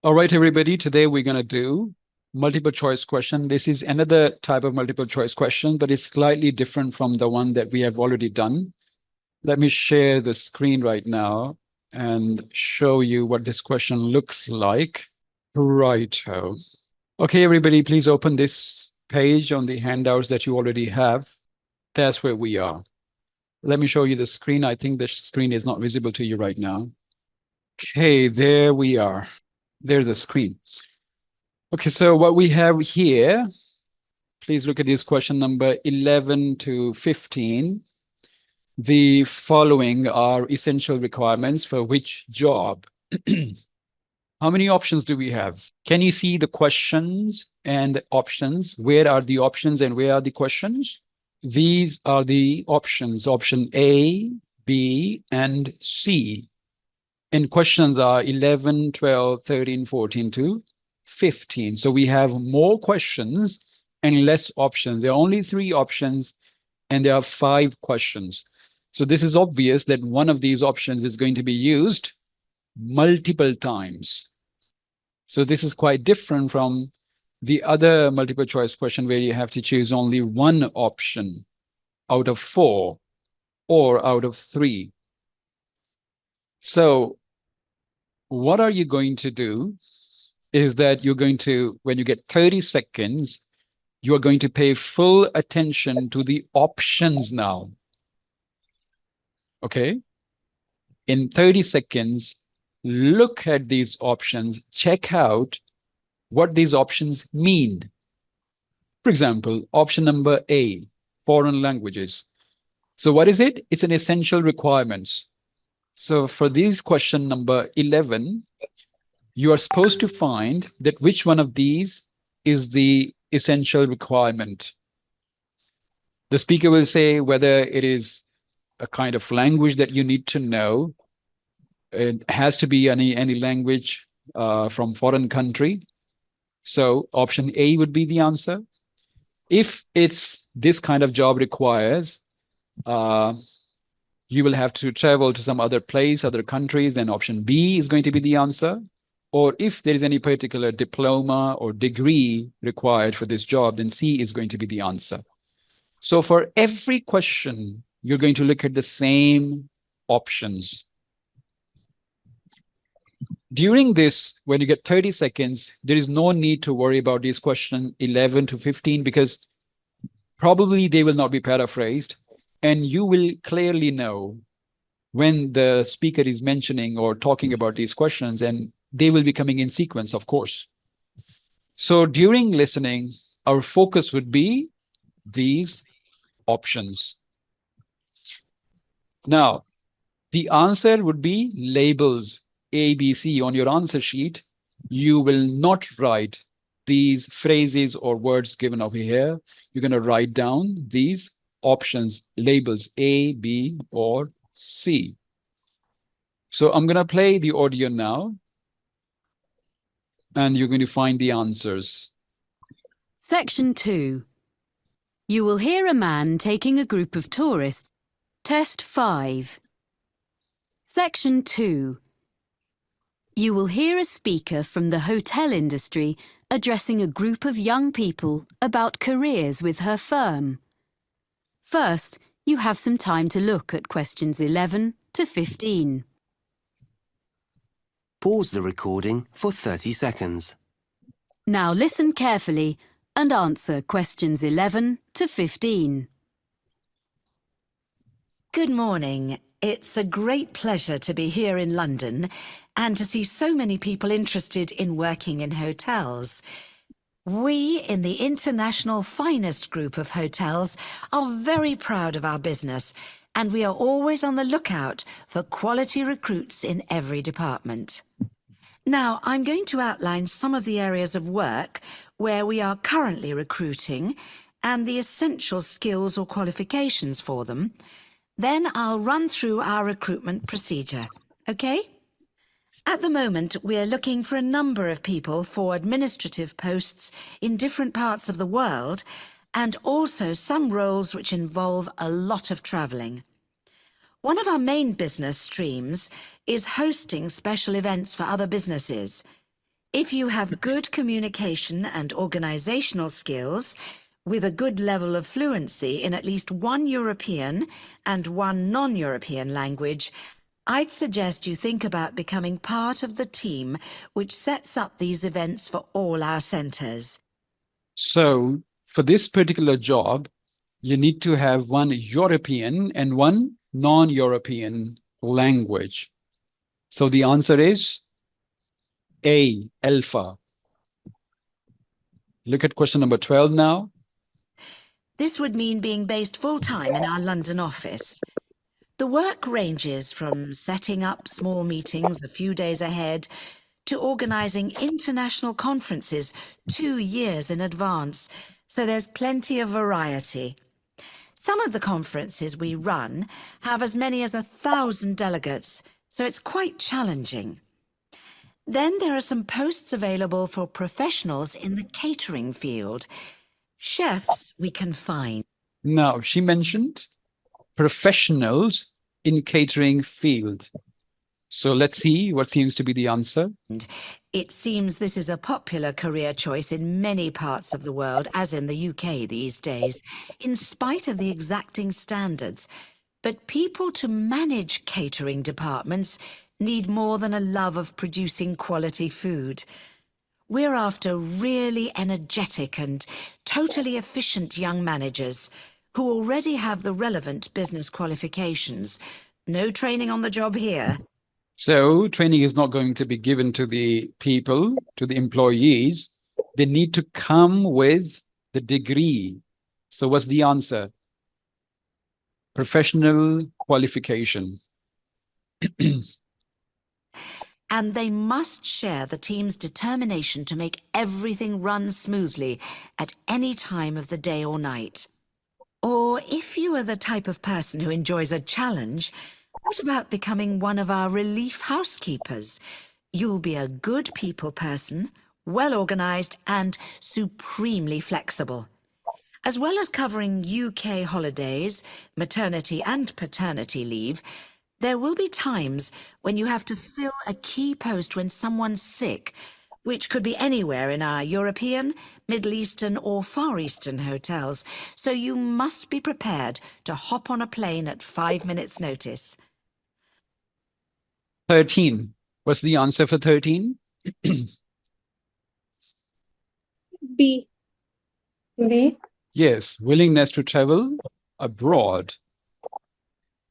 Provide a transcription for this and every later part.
All right, everybody, today we're going to do multiple choice question. This is another type of multiple choice question, but it's slightly different from the one that we have already done. Let me share the screen right now and show you what this question looks like. Right. Okay, everybody, please open this page on the handouts that you already have. That's where we are. Let me show you the screen. I think the screen is not visible to you right now. Okay, there we are. There's a screen. Okay, so what we have here, please look at this question number 11 to 15. The following are essential requirements for which job? How many options do we have? Can you see the questions and options? Where are the options and where are the questions? These are the options, option A, B, and C. And questions are 11, 12, 13, 14 to 15. So we have more questions and less options. There are only 3 options and there are 5 questions. So this is obvious that one of these options is going to be used multiple times. So this is quite different from the other multiple choice question where you have to choose only one option out of 4 or out of 3. So what are you going to do is that you're going to, when you get 30 seconds, you are going to pay full attention to the options now. Okay? In 30 seconds, look at these options, check out what these options mean. For example, option number A, foreign languages. So what is it? It's an essential requirement. So for this question number 11, you are supposed to find that which one of these is the essential requirement. The speaker will say whether it is a kind of language that you need to know. It has to be any language from foreign country. So option A would be the answer. If it's this kind of job requires, you will have to travel to some other place, other countries, then option B is going to be the answer. Or if there is any particular diploma or degree required for this job, then C is going to be the answer. So for every question, you're going to look at the same options. During this, when you get 30 seconds, there is no need to worry about these questions 11 to 15 because probably they will not be paraphrased and you will clearly know when the speaker is mentioning or talking about these questions, and they will be coming in sequence, of course. So during listening, our focus would be these options. Now, the answer would be labels A, B, C on your answer sheet. You will not write these phrases or words given over here. You're going to write down these options, labels A, B, or C. So I'm going to play the audio now, and you're going to find the answers. Section 2. You will hear a man taking a group of tourists. Test 5. Section 2. You will hear a speaker from the hotel industry addressing a group of young people about careers with her firm. First, you have some time to look at questions 11 to 15. Pause the recording for 30 seconds. Now listen carefully and answer questions 11 to 15. Good morning. It's a great pleasure to be here in London and to see so many people interested in working in hotels. We, in the international finest group of hotels, are very proud of our business, and we are always on the lookout for quality recruits in every department. Now, I'm going to outline some of the areas of work where we are currently recruiting and the essential skills or qualifications for them. Then I'll run through our recruitment procedure, okay? At the moment, we're looking for a number of people for administrative posts in different parts of the world, and also some roles which involve a lot of travelling. One of our main business streams is hosting special events for other businesses. If you have good communication and organizational skills, with a good level of fluency in at least one European and one non-European language, I'd suggest you think about becoming part of the team which sets up these events for all our centres. So for this particular job, you need to have one European and one non-European language. So the answer is A, alpha. Look at question number 12 now. This would mean being based full-time in our London office. The work ranges from setting up small meetings a few days ahead to organising international conferences 2 years in advance, so there's plenty of variety. Some of the conferences we run have as many as 1,000 delegates, so it's quite challenging. Then there are some posts available for professionals in the catering field. Chefs we can find. Now, she mentioned professionals in catering field. So let's see what seems to be the answer. It seems this is a popular career choice in many parts of the world, as in the UK these days, in spite of the exacting standards. But people to manage catering departments need more than a love of producing quality food. We're after really energetic and totally efficient young managers who already have the relevant business qualifications. No training on the job here. So training is not going to be given to the people, to the employees. They need to come with the degree. So what's the answer? Professional qualification. And they must share the team's determination to make everything run smoothly at any time of the day or night. Or if you are the type of person who enjoys a challenge, what about becoming one of our relief housekeepers? You'll be a good people person, well organised and supremely flexible. As well as covering UK holidays, maternity and paternity leave, there will be times when you have to fill a key post when someone's sick, which could be anywhere in our European, Middle Eastern or Far Eastern hotels, so you must be prepared to hop on a plane at 5 minutes' notice. 13. What's the answer for 13? B. B. Yes, willingness to travel abroad.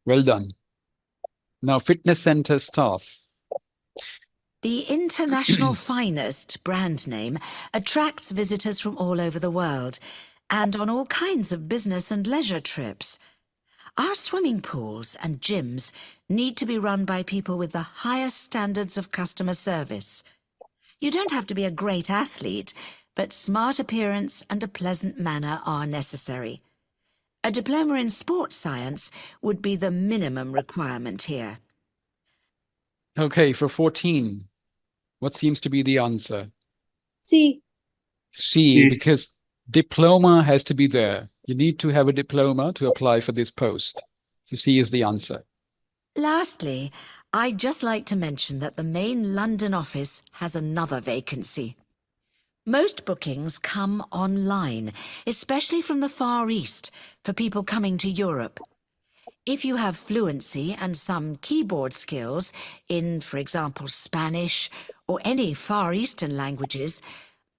Well done. Now, fitness center staff. The International Finest brand name attracts visitors from all over the world and on all kinds of business and leisure trips. Our swimming pools and gyms need to be run by people with the highest standards of customer service. You don't have to be a great athlete, but smart appearance and a pleasant manner are necessary. A diploma in sports science would be the minimum requirement here. Okay, for 14, what seems to be the answer? C. C, because diploma has to be there. You need to have a diploma to apply for this post. So C is the answer. Lastly, I'd just like to mention that the main London office has another vacancy. Most bookings come online, especially from the Far East, for people coming to Europe. If you have fluency and some keyboard skills in, for example, Spanish or any Far Eastern languages,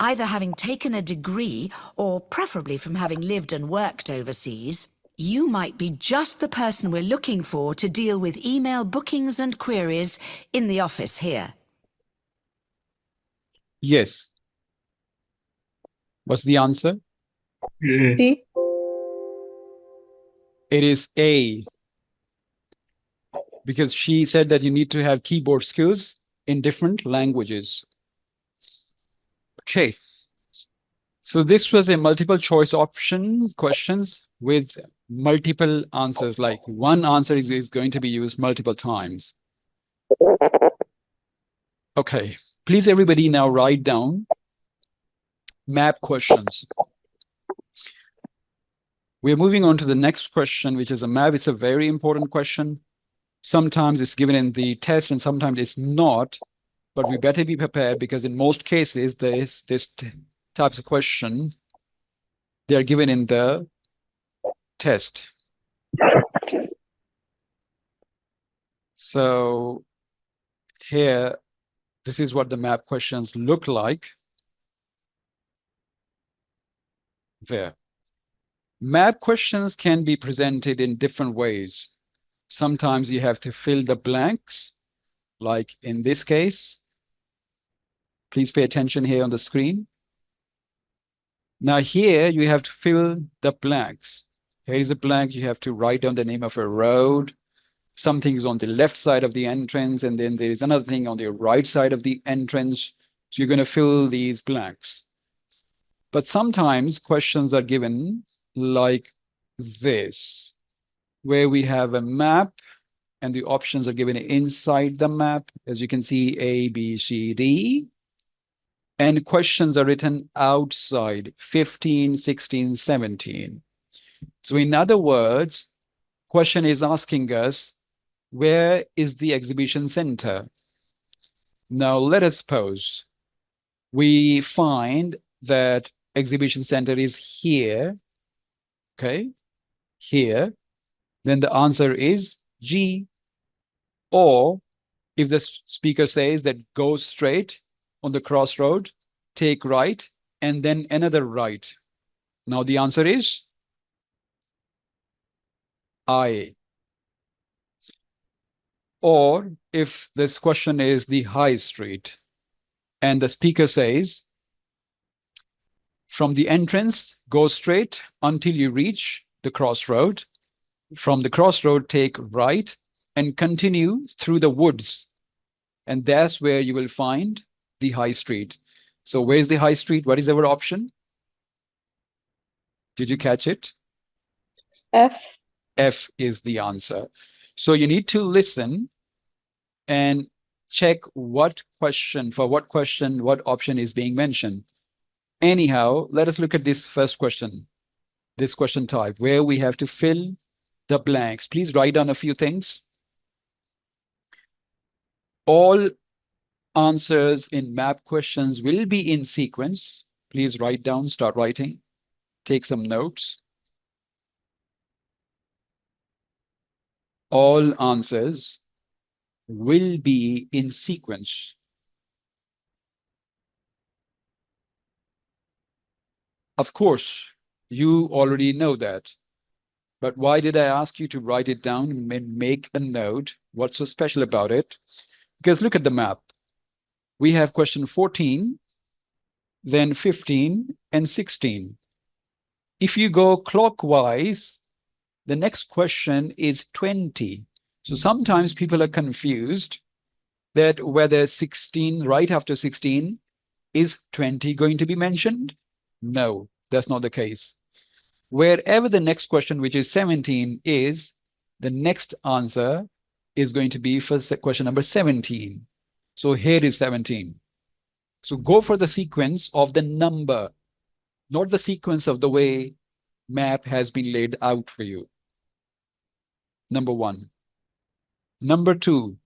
either having taken a degree or preferably from having lived and worked overseas, you might be just the person we're looking for to deal with email bookings and queries in the office here. Yes. What's the answer? D. It is A. Because she said that you need to have keyboard skills in different languages. Okay. So this was a multiple choice option questions with multiple answers, like one answer is going to be used multiple times. Okay, please everybody now write down map questions. We're moving on to the next question, which is a map. It's a very important question. Sometimes it's given in the test and sometimes it's not. but we better be prepared because in most cases, this types of question, they are given in the test. So here, this is what the map questions look like. There. Map questions can be presented in different ways. Sometimes you have to fill the blanks, like in this case. Please pay attention here on the screen. Now here you have to fill the blanks. Here is a blank. You have to write down the name of a road. Something is on the left side of the entrance, and then there is another thing on the right side of the entrance. So you're going to fill these blanks. But sometimes questions are given like this, where we have a map and the options are given inside the map. As you can see, A, B, C, D. And questions are written outside, 15, 16, 17. So in other words, question is asking us, where is the exhibition center? Now let us suppose we find that exhibition center is here, okay, here, then the answer is G. Or if the speaker says that go straight on the crossroad, take right, and then another right. Now the answer is I. Or if this question is the high street, and the speaker says, from the entrance, go straight until you reach the crossroad. From the crossroad, take right and continue through the woods. And that's where you will find the high street. So where's the high street? What is our option? Did you catch it? F. F is the answer. So you need to listen and check what question, what option is being mentioned. Anyhow, let us look at this first question, this question type, where we have to fill the blanks. Please write down a few things. All answers in map questions will be in sequence. Please write down, start writing, take some notes. All answers will be in sequence. Of course, you already know that. But why did I ask you to write it down and make a note? What's so special about it? Because look at the map. We have question 14, then 15, and 16. If you go clockwise, the next question is 20. So sometimes people are confused that whether 16, right after 16, is 20 going to be mentioned? No, that's not the case. Wherever the next question, which is 17, is, the next answer is going to be for question number 17. So here is 17. So go for the sequence of the number, not the sequence of the way map has been laid out for you. Number one. Number two,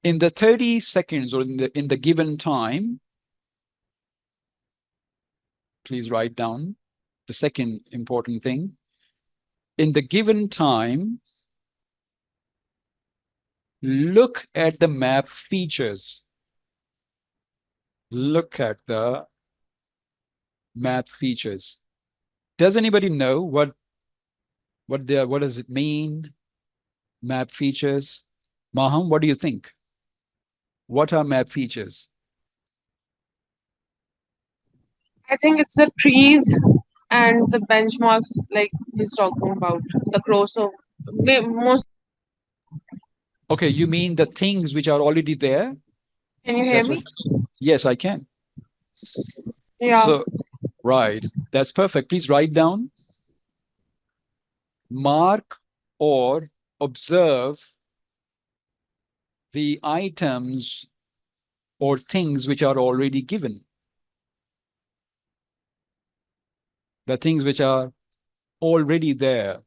in the 30 seconds or in the given time, please write down the second important thing. In the given time, look at the map features. Look at the map features. Does anybody know what does it mean? Map features. Maham, what do you think? What are map features? I think it's the trees and the benchmarks, like he's talking about the cross of most. Okay, you mean the things which are already there? Can you hear That's what. me? Yes, I can. Yeah. So, right, that's perfect. Please write down, mark or observe the items or things which are already given. The things which are already there.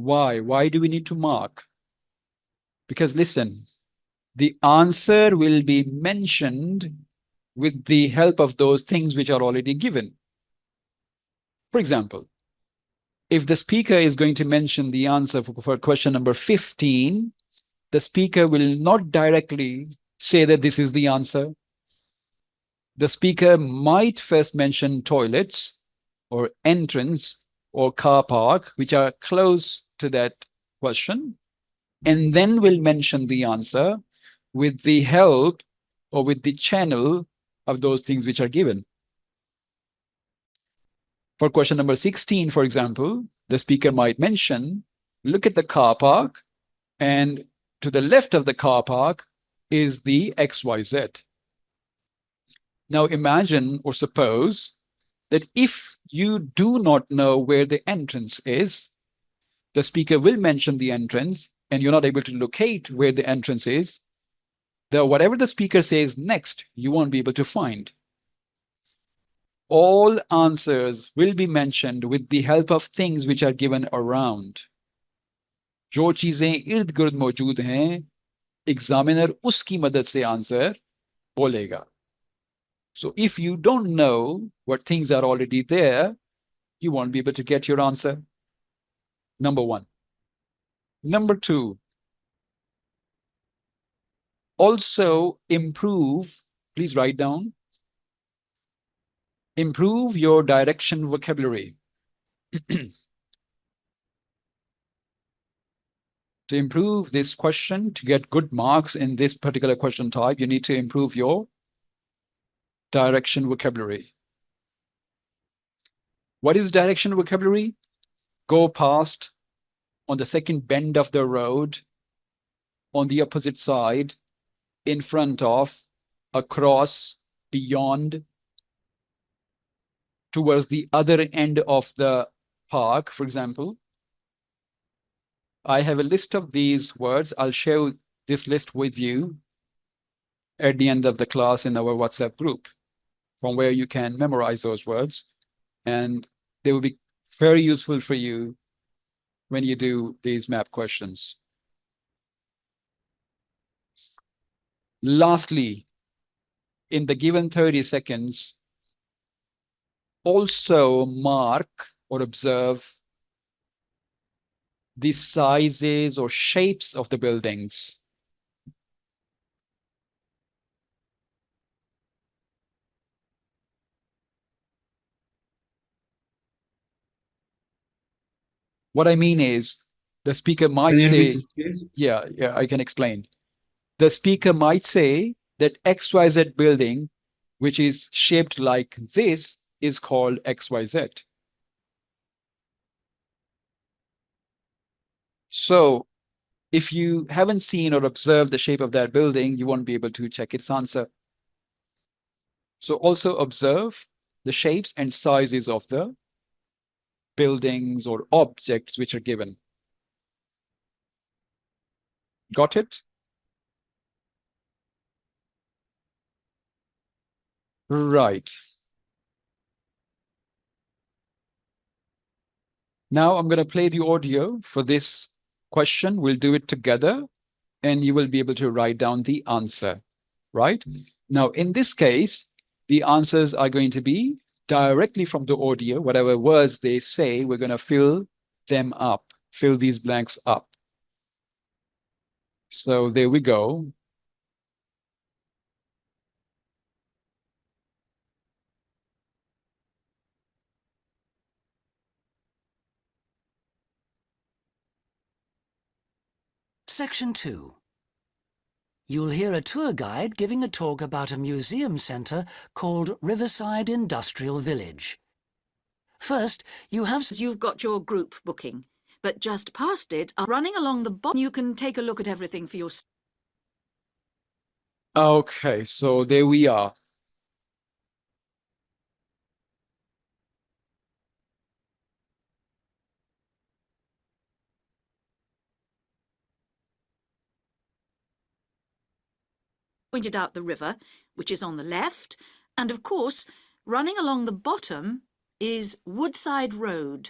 Why? Why do we need to mark? Because listen, the answer will be mentioned with the help of those things which are already given. For example, if the speaker is going to mention the answer for question number 15, the speaker will not directly say that this is the answer. The speaker might first mention toilets or entrance or car park, which are close to that question, and then will mention the answer with the help or with the channel of those things which are given. For question number 16, for example, the speaker might mention, look at the car park, and to the left of the car park is the XYZ. Now imagine or suppose that if you do not know where the entrance is, the speaker will mention the entrance and you're not able to locate where the entrance is, whatever the speaker says next, you won't be able to find. All answers will be mentioned with the help of things which are given around. जो चीजें इर्द गिर्द मौजूद हैं, examiner उसकी मदद से answer बोलेगा. So if you don't know what things are already there, you won't be able to get your answer. Number one. Number two, also improve, please write down, improve your direction vocabulary. To improve this question, to get good marks in this particular question type, you need to improve your direction vocabulary. What is direction vocabulary? Go past, on the second bend of the road, on the opposite side, in front of, across, beyond, towards the other end of the park, for example. I have a list of these words. I'll share this list with you at the end of the class in our WhatsApp group, from where you can memorize those words, and they will be very useful for you when you do these map questions. Lastly, in the given 30 seconds, also mark or observe the sizes or shapes of the buildings. What I mean is, the speaker might say, yeah, I can explain. The speaker might say that XYZ building, which is shaped like this, is called XYZ. So if you haven't seen or observed the shape of that building, you won't be able to check its answer. So also observe the shapes and sizes of the buildings or objects which are given. Got it? Right. Now I'm going to play the audio for this question. We'll do it together and you will be able to write down the answer, right? Now, in this case, the answers are going to be directly from the audio. Whatever words they say, we're going to fill them up, fill these blanks up. So there we go. Section 2. You'll hear a tour guide giving a talk about a museum centre called Riverside Industrial Village. First, You've got your group booking, but just past it, running along the bottom, you can take a look at everything for yourself. Okay, so there we are. Pointed out the river, which is on the left, and of course, running along the bottom is Woodside Road.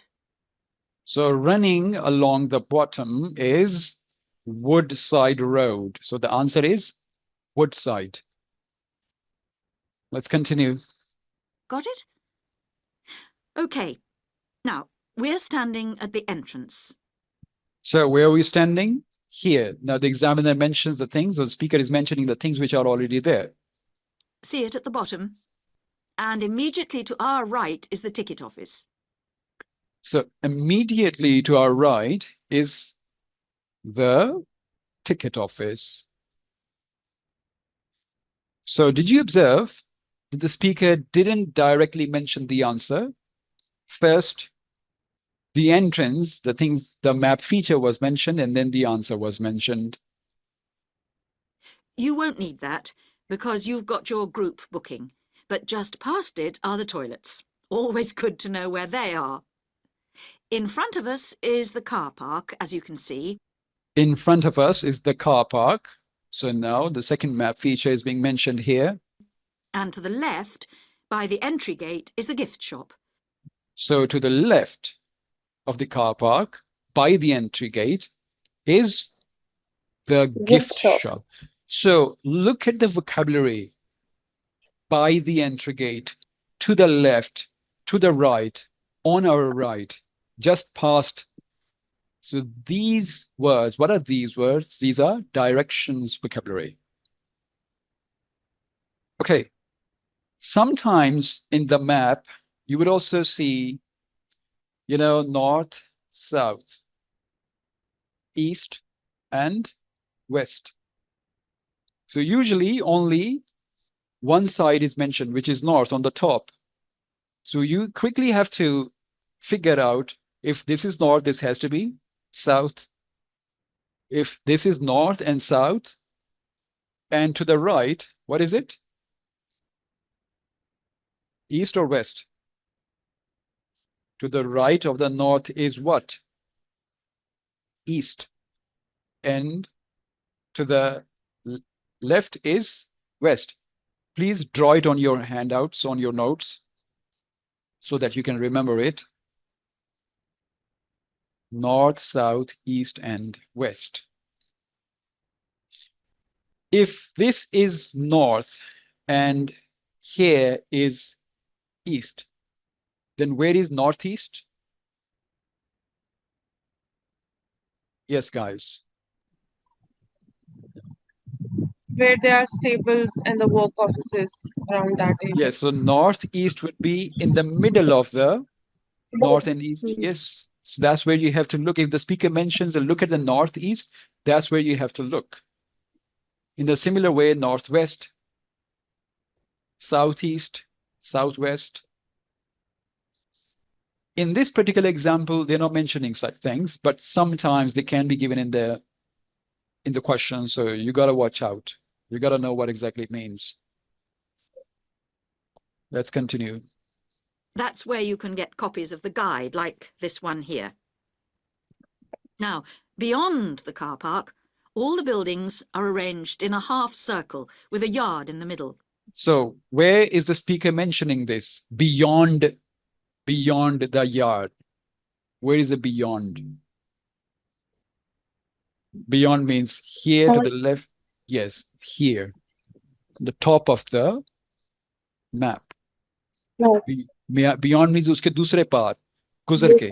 So running along the bottom is Woodside Road. So the answer is Woodside. Let's continue. Got it? Okay. Now, we're standing at the entrance. So where are we standing? Here. Now the examiner mentions the things, or the speaker is mentioning the things which are already there. See it at the bottom? And immediately to our right is the ticket office. So immediately to our right is the ticket office. So did you observe that the speaker didn't directly mention the answer? First, the entrance, the map feature was mentioned, and then the answer was mentioned. You won't need that because you've got your group booking, but just past it are the toilets. Always good to know where they are. In front of us is the car park, as you can see. In front of us is the car park. So now the second map feature is being mentioned here. And to the left, by the entry gate, is the gift shop. So to the left of the car park, by the entry gate, is the gift shop. So look at the vocabulary. By the entry gate, to the left, to the right, on our right, just past. So these words, what are these words? These are directions vocabulary. Okay. Sometimes in the map, you would also see, north, south, east, and west. So usually only one side is mentioned, which is north on the top. So you quickly have to figure out if this is north, this has to be south. If this is north and south, and to the right, what is it? East or west? To the right of the north is what? East. And to the left is west. Please draw it on your handouts, on your notes, so that you can remember it. North, south, east, and west. If this is north and here is east, then where is northeast? Yes, guys. Where there are stables and the work offices around that area. Yes, so northeast would be in the middle of the north and east. Yes, so that's where you have to look. If the speaker mentions a look at the northeast, that's where you have to look. In the similar way, northwest, southeast, southwest. In this particular example, they're not mentioning such things, but sometimes they can be given in the question. So you got to watch out. You got to know what exactly it means. Let's continue. That's where you can get copies of the guide, like this one here. Now, beyond the car park, all the buildings are arranged in a half circle with a yard in the middle. So where is the speaker mentioning this? Beyond the yard. Where is the beyond? Beyond means here to the left. Yes, here. The top of the map. No. Beyond means uske dusre paar. Guzar ke.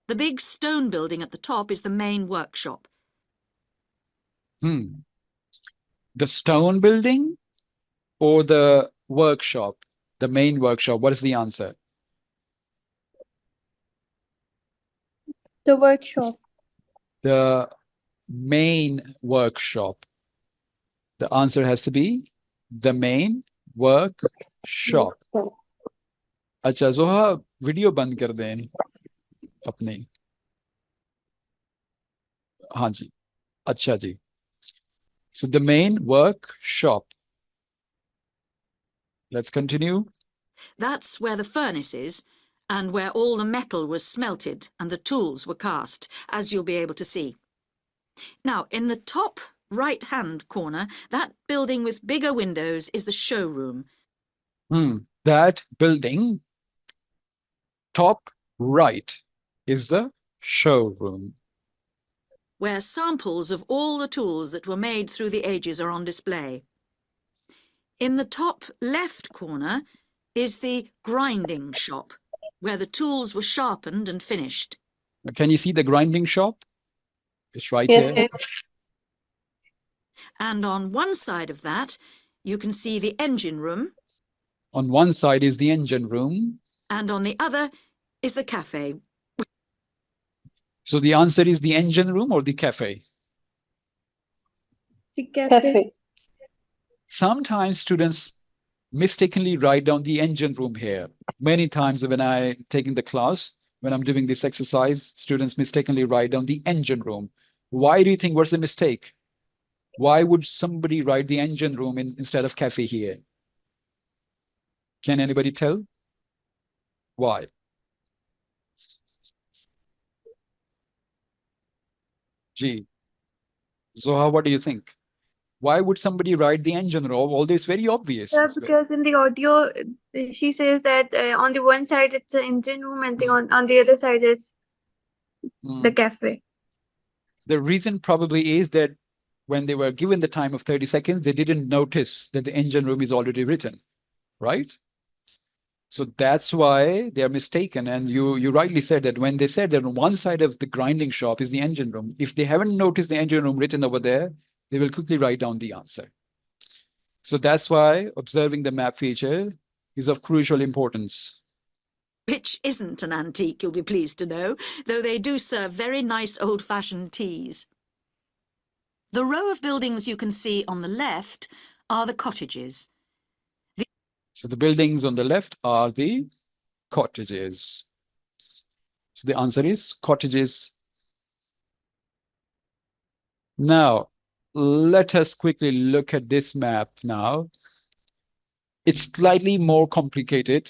The big stone building at the top is the main workshop. The stone building or the workshop? The main workshop. What is the answer? The workshop. The main workshop. The answer has to be the main workshop. अच्छा जोहा video बंद कर दें अपनी. हाँ जी. अच्छा जी. So the main workshop. Let's continue. That's where the furnace is and where all the metal was smelted and the tools were cast, as you'll be able to see. Now, in the top right-hand corner, that building with bigger windows is the showroom. That building, top right is the showroom. where samples of all the tools that were made through the ages are on display. In the top left corner is the grinding shop, where the tools were sharpened and finished. Can you see the grinding shop? It's right Yes, here. Yes. And on one side of that, you can see the engine room, On one side is the engine room. and on the other is the cafe. So the answer is the engine room or the cafe? the cafe. Sometimes students mistakenly write down the engine room here. Many times when I'm taking the class, when I'm doing this exercise, students mistakenly write down the engine room. Why do you think what's the mistake? Why would somebody write the engine room instead of cafe here? Can anybody tell? Why? Gee. Zoha, what do you think? Why would somebody write the engine room? Although it's very obvious. Yeah, It's because in the audio, she says that on the one side it's an engine room, and on the other side it's the cafe. The reason probably is that when they were given the time of 30 seconds, they didn't notice that the engine room is already written, right? So that's why they are mistaken. And you rightly said that when they said that on one side of the grinding shop is the engine room, if they haven't noticed the engine room written over there, they will quickly write down the answer. So that's why observing the map feature is of crucial importance. Which isn't an antique, you'll be pleased to know, though they do serve very nice old-fashioned teas. The row of buildings you can see on the left are the cottages. So the buildings on the left are the cottages. So the answer is cottages. Now, let us quickly look at this map now. It's slightly more complicated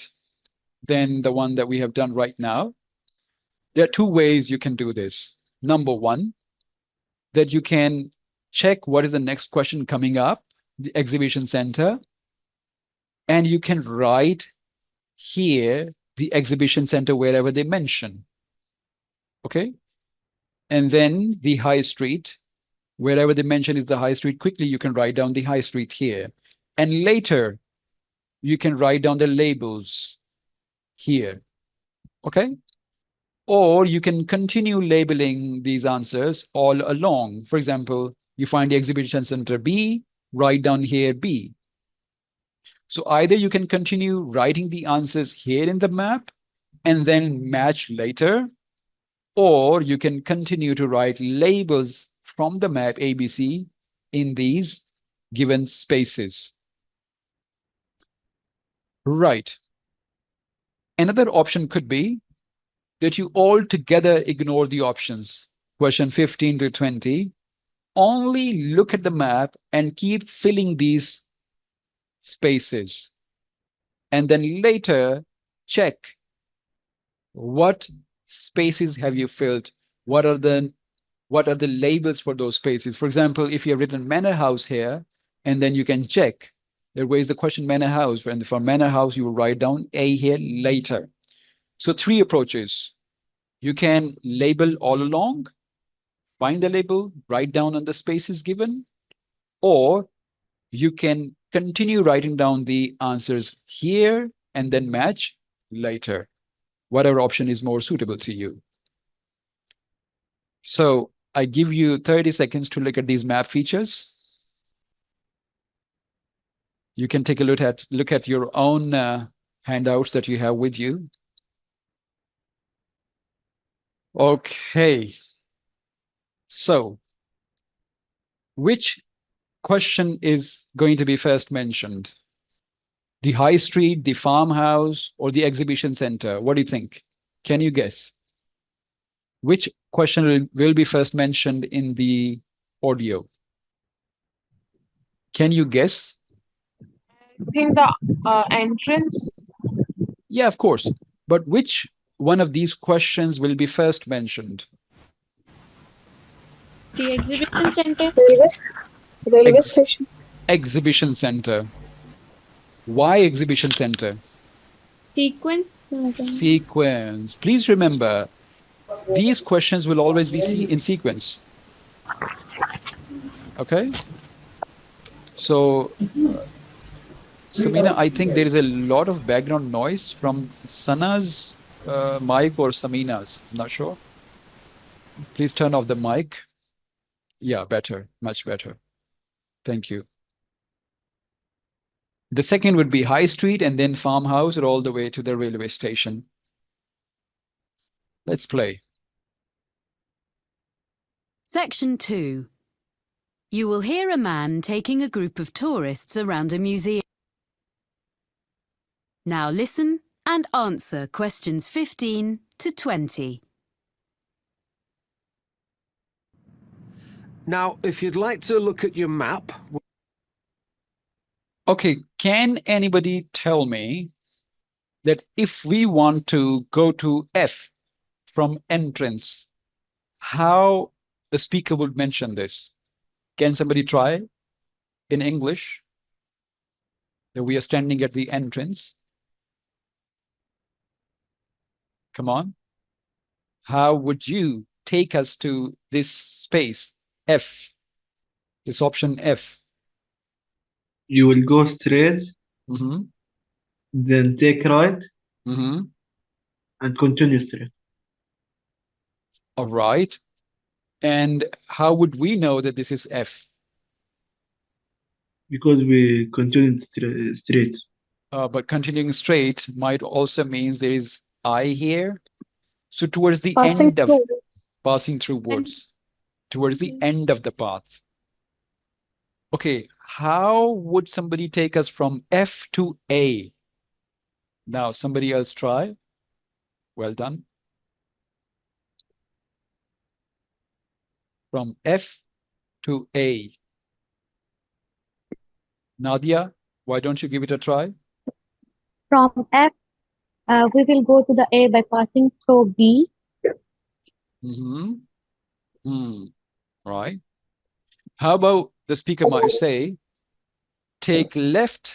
than the one that we have done right now. There are two ways you can do this. Number one, that you can check what is the next question coming up, the exhibition center, and you can write here the exhibition center wherever they mention. Okay? And then the high street, wherever they mention is the high street, quickly you can write down the high street here. And later, you can write down the labels here. Okay? Or you can continue labeling these answers all along. For example, you find the exhibition center B, write down here B. So either you can continue writing the answers here in the map and then match later, or you can continue to write labels from the map ABC in these given spaces. Right. Another option could be that you altogether ignore the options, question 15 to 20, only look at the map and keep filling these spaces. And then later check what spaces have you filled? What are the labels for those spaces? For example, if you have written Manor House here, and then you can check that where is the question Manor House, and for Manor House, you will write down A here later. So three approaches. You can label all along, find the label, write down on the spaces given, or you can continue writing down the answers here and then match later. Whatever option is more suitable to you. So I give you 30 seconds to look at these map features. You can take a look at your own handouts that you have with you. Okay. So which question is going to be first mentioned? The high street, the farmhouse, or the exhibition center? What do you think? Can you guess? Which question will be first mentioned in the audio? Can you guess? I think the entrance. Yeah, of course. But which one of these questions will be first mentioned? The exhibition center. Railway station. Exhibition center. Why exhibition center? Sequence. Sequence. Please remember, these questions will always be in sequence. Okay? So, Samina, I think there is a lot of background noise from Sana's mic or Samina's. I'm not sure. Please turn off the mic. Yeah, better. Much better. Thank you. The second would be High Street and then Farmhouse or all the way to the railway station. Let's play. Section 2. You will hear a man taking a group of tourists around a museum. Now listen and answer questions 15 to 20. Now, if you'd like to look at your map... Okay, can anybody tell me that if we want to go to F from entrance, how the speaker would mention this? Can somebody try in English that we are standing at the entrance? Come on. How would you take us to this space, F, this option F? You will go straight, Mm-hmm. then take right, Mm-hmm. and continue straight. All right. And how would we know that this is F? Because we continued straight. But continuing straight might also means there is I here. So towards the Passing end of through. passing through woods, towards the end of the path. Okay, how would somebody take us from F to A? Now, somebody else try. Well done. From F to A. Nadia, why don't you give it a try? From F, we will go to the A by passing through B. Right. How about the speaker might say, take left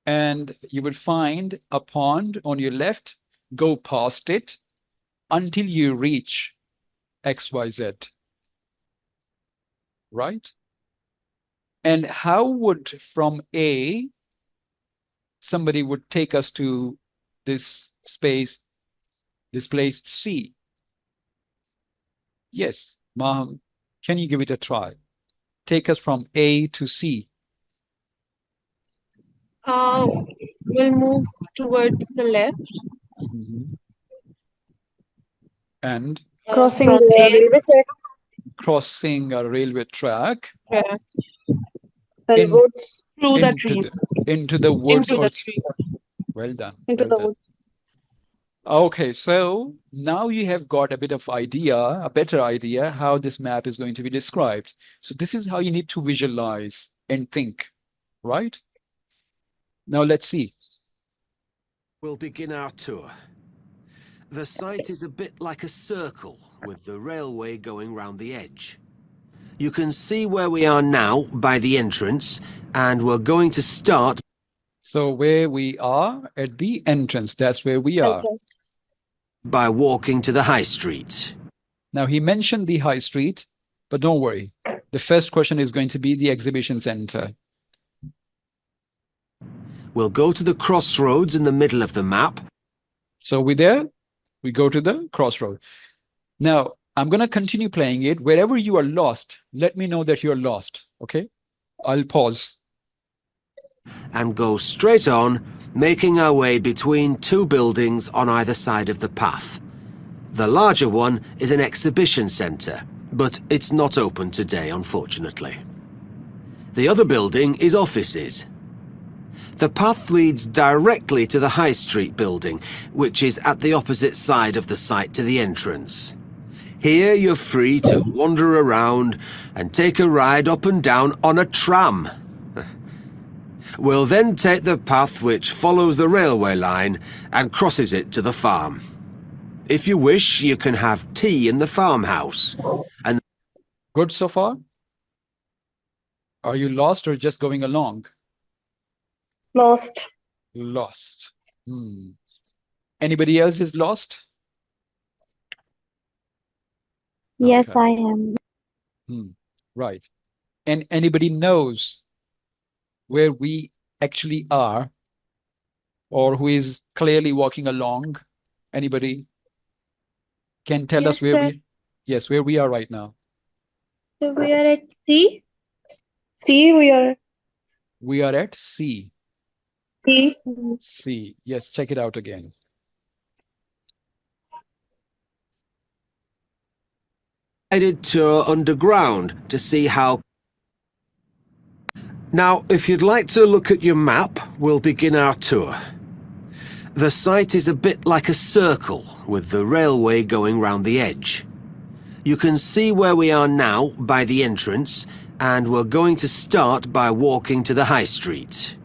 and you would find a pond on your left, go past it until you reach XYZ. Right? And how would from A, somebody would take us to this space, this place C? Yes, Maham, can you give it a try? Take us from A to C. We'll move towards the left. And Crossing from the A railway track. crossing a railway track The woods. through the trees. into the woods. Into the trees. Well done. Into well the done. woods. Okay, so now you have got a bit of idea, a better idea how this map is going to be described. So this is how you need to visualize and think, right? Now let's see. We'll begin our tour. The site is a bit like a circle with the railway going round the edge. You can see where we are now by the entrance, and we're going to start. So where we are at the entrance, that's where we are. Entrance. By walking to the high street. Now he mentioned the high street, but don't worry. The first question is going to be the exhibition center. We'll go to the crossroads in the middle of the map. So we there, we go to the crossroad. Now I'm going to continue playing it. Wherever you are lost, let me know that you're lost. Okay, I'll pause. And go straight on, making our way between two buildings on either side of the path. The larger one is an exhibition centre, but it's not open today, unfortunately. The other building is offices. The path leads directly to the High Street building, which is at the opposite side of the site to the entrance. Here you're free to wander around and take a ride up and down on a tram. We'll then take the path which follows the railway line and crosses it to the farm. If you wish, you can have tea in the farmhouse. And Good so far? Are you lost or just going along? Lost. Lost. Anybody else is lost? Yes, Okay. I am. Right. And anybody knows where we actually are, or who is clearly walking along? Anybody can tell us Yes, where sir. where we are right now? So we are at C. C, we are We are at C. C. C. Yes, check it out again. Guided tour underground to see how... Now, if you'd like to look at your map, we'll begin our tour. The site is a bit like a circle, with the railway going round the edge. You can see where we are now by the entrance, and we're going to start by walking to the high street.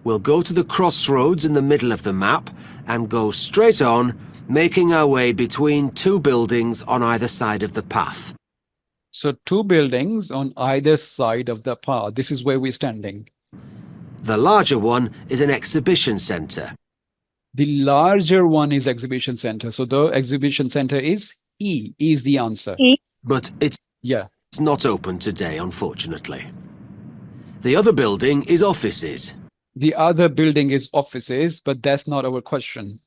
We'll go to the crossroads in the middle of the map and go straight on, making our way between two buildings on either side of the path. So two buildings on either side of the path. This is where we're standing. The larger one is an exhibition centre. The larger one is exhibition center. So the exhibition center is E. E is the answer. E. But it's Yeah. not open today, unfortunately. The other building is offices. The other building is offices, but that's not our question.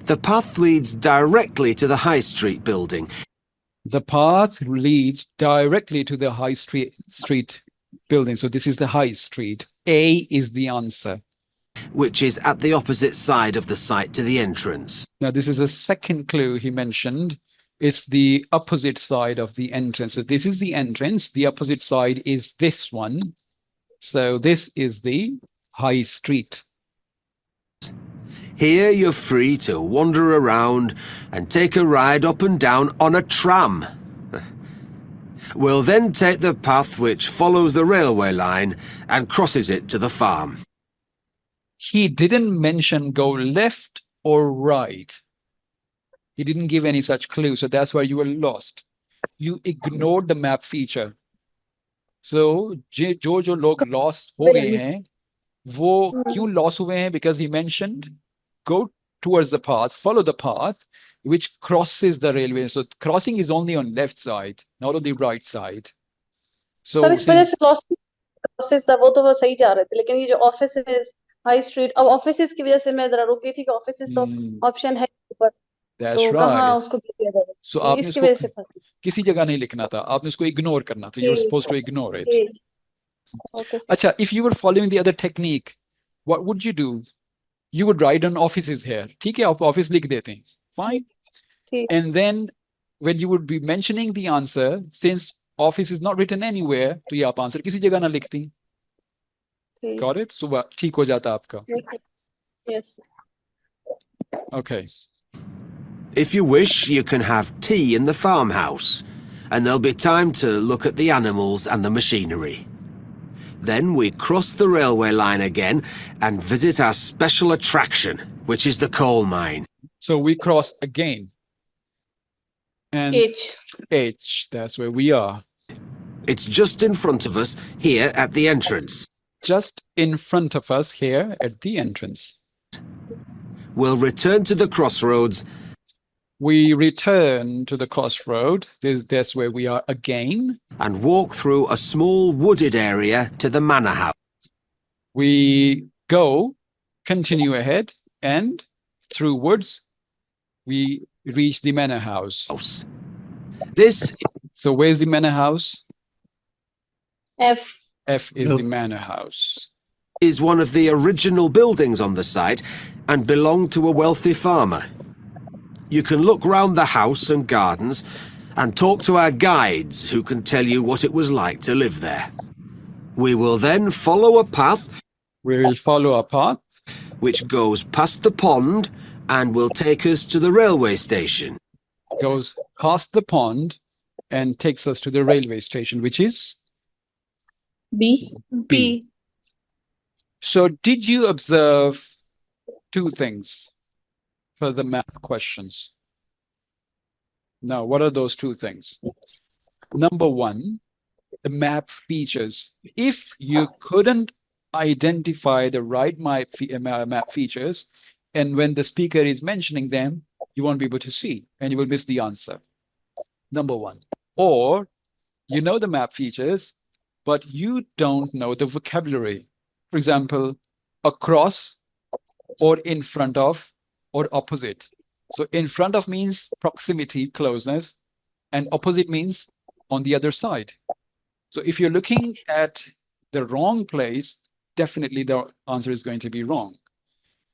The path leads directly to the High Street building. The path leads directly to the high street building. So this is the high street. A is the answer. Which is at the opposite side of the site to the entrance. Now, this is a second clue he mentioned. It's the opposite side of the entrance. So this is the entrance. The opposite side is this one. So this is the high street. Here you're free to wander around and take a ride up and down on a tram. We'll then take the path which follows the railway line and crosses it to the farm. He didn't mention go left or right. He didn't give any such clue. So that's why you were lost. You ignored the map feature. So जो लोग lost हो गए हैं, वो क्यों lost हुए हैं? Because he mentioned go towards the path, follow the path, which crosses the railway. So crossing is only on left side, not on the right side. So sir इस वजह से लॉसेस था, वो तो वो सही जा रहे थे, लेकिन ये जो ऑफिसेज हाई स्ट्रीट, अब ऑफिसेज की वजह से मैं जरा रुक गई थी कि ऑफिसेज तो ऑप्शन है ऊपर, तो कहाँ उसको किया जाए, so आपने इसकी वजह से फंसी। किसी जगह नहीं लिखना था, आपने उसको इग्नोर करना था. You're supposed to ignore it. Okay. अच्छा, if you were following the other technique, what would you do? You would write on offices here. ठीक है, आप office लिख देते हैं. Fine. And then when you would be mentioning the answer, since office is not written anywhere, तो ये आप answer किसी जगह ना लिखती. Got it? So ठीक हो जाता आपका. Yes. Okay. If you wish, you can have tea in the farmhouse, and there'll be time to look at the animals and the machinery. Then we cross the railway line again and visit our special attraction, which is the coal mine. So we cross again. And H, that's where we are. It's just in front of us here at the entrance. Just in front of us here at the entrance. We'll return to the crossroads. We return to the crossroad. That's where we are again. And walk through a small wooded area to the manor house. We continue ahead, and through woods, we reach the manor house. So where's the manor house? F. F is the manor house. Is one of the original buildings on the site and belonged to a wealthy farmer. You can look round the house and gardens and talk to our guides who can tell you what it was like to live there. We will then follow a path. We will follow a path which goes past the pond and will take us to the railway station. Goes past the pond and takes us to the railway station, which is B. B. So did you observe two things for the map questions? Now, what are those two things? Number one, the map features. If you couldn't identify the right map features, and when the speaker is mentioning them, you won't be able to see, and you will miss the answer. Number one. Or you know the map features, but you don't know the vocabulary. For example, across, or in front of, or opposite. So in front of means proximity, closeness, and opposite means on the other side. So if you're looking at the wrong place, definitely the answer is going to be wrong.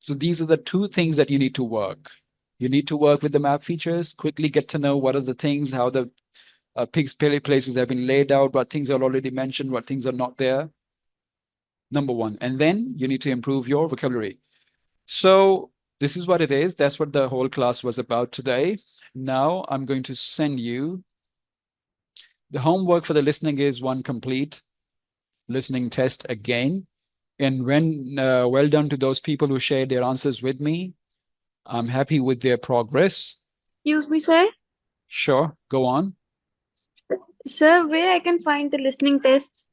So these are the two things that you need to work. You need to work with the map features, quickly get to know what are the things, how the places have been laid out, what things are already mentioned, what things are not there. Number one. And then you need to improve your vocabulary. So this is what it is. That's what the whole class was about today. Now I'm going to send you the homework for the listening is one complete listening test again. And when well done to those people who shared their answers with me. I'm happy with their progress. Excuse me, sir. Sure, go on. Sir, where I can find the listening tests?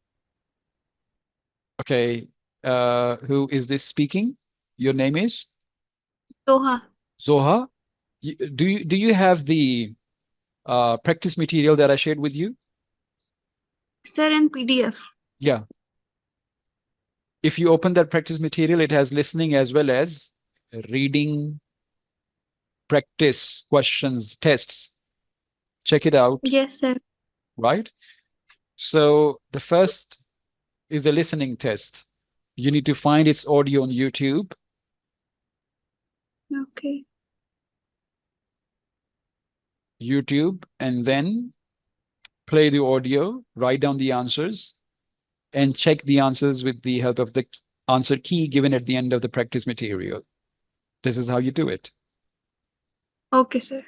Okay, who is this speaking? Your name is? Soha. Zoha. Do you have the practice material that I shared with you? Sir, in PDF. Yeah. If you open that practice material, it has listening as well as reading, practice, questions, tests. Check it out. Yes, sir. Right? So the first is the listening test. You need to find its audio on YouTube. Okay. YouTube, and then play the audio, write down the answers, and check the answers with the help of the answer key given at the end of the practice material. This is how you do it. Okay, sir.